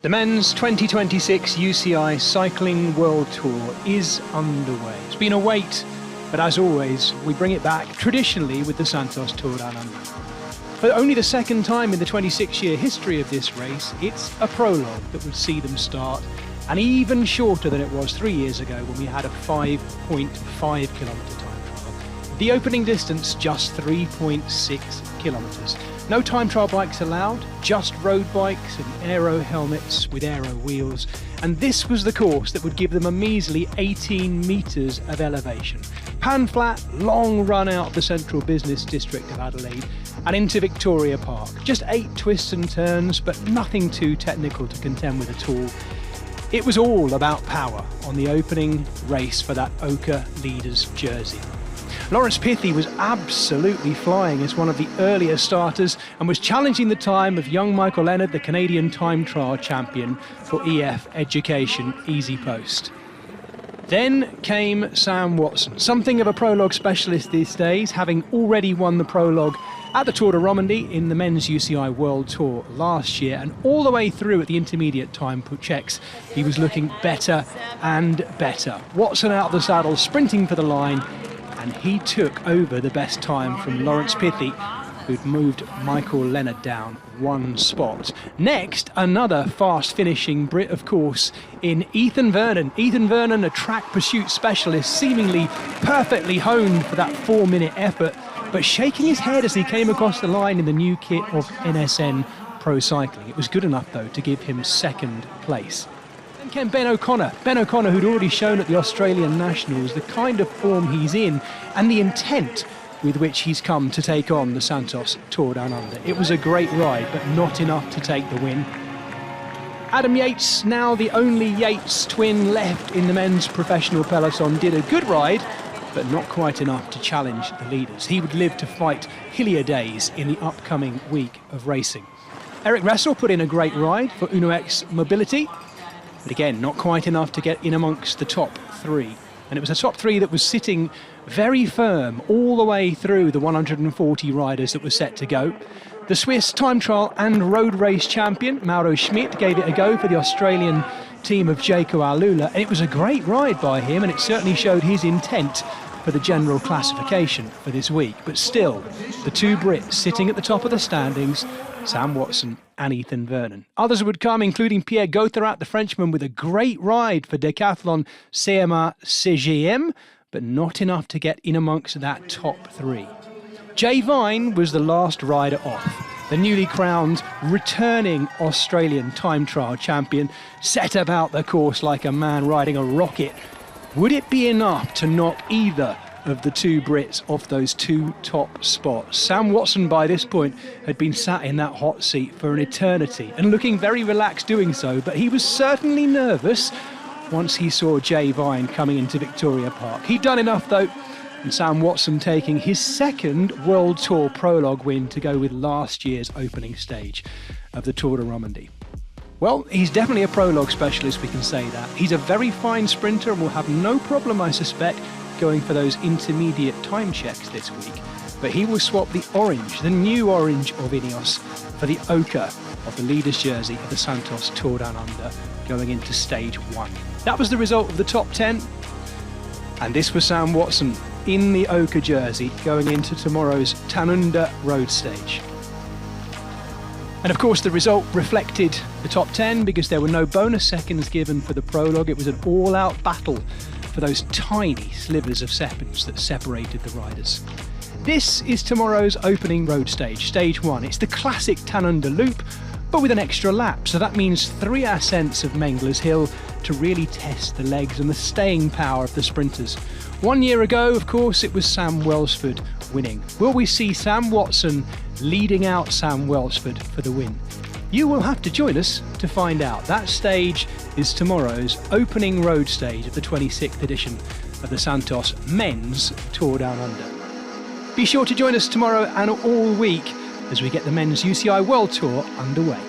The men's 2026 UCI Cycling World Tour is underway. It's been a wait, but as always, we bring it back traditionally with the Santos Tour Down Under. For only the second time in the 26-year history of this race, it's a prologue that would see them start, and even shorter than it was 3 years ago when we had a 5.5 kilometre time trial. The opening distance just 3.6 kilometres. No time trial bikes allowed, just road bikes and aero helmets with aero wheels. And this was the course that would give them a measly 18 metres of elevation. Pan flat, long run out the central business district of Adelaide and into Victoria Park. Just 8 twists and turns, but nothing too technical to contend with at all. It was all about power on the opening race for that ochre leader's jersey. Laurence Pithy was absolutely flying as one of the earlier starters and was challenging the time of young Michael Leonard, the Canadian time trial champion for EF Education Easy Post. Then came Sam Watson, something of a prologue specialist these days, having already won the prologue at the Tour de Romandie in the men's UCI World Tour last year, and all the way through at the intermediate time checks, he was looking better and better. Watson out of the saddle, sprinting for the line, and he took over the best time from Laurence Pithy, who'd moved Michael Leonard down 1 spot. Next, another fast-finishing Brit, of course, in Ethan Vernon. Ethan Vernon, a track pursuit specialist, seemingly perfectly honed for that 4-minute effort, but shaking his head as he came across the line in the new kit of NSN Pro Cycling. It was good enough, though, to give him 2nd place. Then came Ben O'Connor. Ben O'Connor, who'd already shown at the Australian Nationals the kind of form he's in and the intent with which he's come to take on the Santos Tour Down Under. It was a great ride, but not enough to take the win. Adam Yates, now the only Yates twin left in the men's professional peloton, did a good ride, but not quite enough to challenge the leaders. He would live to fight hillier days in the upcoming week of racing. Eric Ressel put in a great ride for Uno X Mobility, but again, not quite enough to get in amongst the top 3. And it was a top 3 that was sitting very firm all the way through the 140 riders that were set to go. The Swiss time trial and road race champion, Mauro Schmidt, gave it a go for the Australian team of Jaco Alula, and it was a great ride by him, and it certainly showed his intent for the general classification for this week. But still, the 2 Brits sitting at the top of the standings, Sam Watson and Ethan Vernon. Others would come, including Pierre Gauthierat, the Frenchman, with a great ride for Decathlon CMA-CGM, but not enough to get in amongst that top 3. Jay Vine was the last rider off. The newly crowned, returning Australian time trial champion set about the course like a man riding a rocket. Would it be enough to knock either of the 2 Brits off those 2 top spots? Sam Watson by this point had been sat in that hot seat for an eternity and looking very relaxed doing so, but he was certainly nervous once he saw Jay Vine coming into Victoria Park. He'd done enough though, and Sam Watson taking his 2nd World Tour prologue win to go with last year's opening stage of the Tour de Romandie. Well, he's definitely a prologue specialist, we can say that. He's a very fine sprinter and will have no problem, I suspect, going for those intermediate time checks this week. But he will swap the orange, the new orange of Ineos, for the ochre of the leader's jersey of the Santos Tour Down Under going into stage 1. That was the result of the top 10. And this was Sam Watson in the ochre jersey going into tomorrow's Tanunda road stage. And of course the result reflected the top 10 because there were no bonus seconds given for the prologue. It was an all-out battle for those tiny slivers of seconds that separated the riders. This is tomorrow's opening road stage, stage 1. It's the classic Tanunda loop, but with an extra lap. So that means 3 ascents of Mengler's Hill to really test the legs and the staying power of the sprinters. 1 year ago, of course, it was Sam Welsford winning. Will we see Sam Watson leading out Sam Welsford for the win? You will have to join us to find out. That stage is tomorrow's opening road stage of the 26th edition of the Santos Men's Tour Down Under. Be sure to join us tomorrow and all week as we get the men's UCI World Tour underway.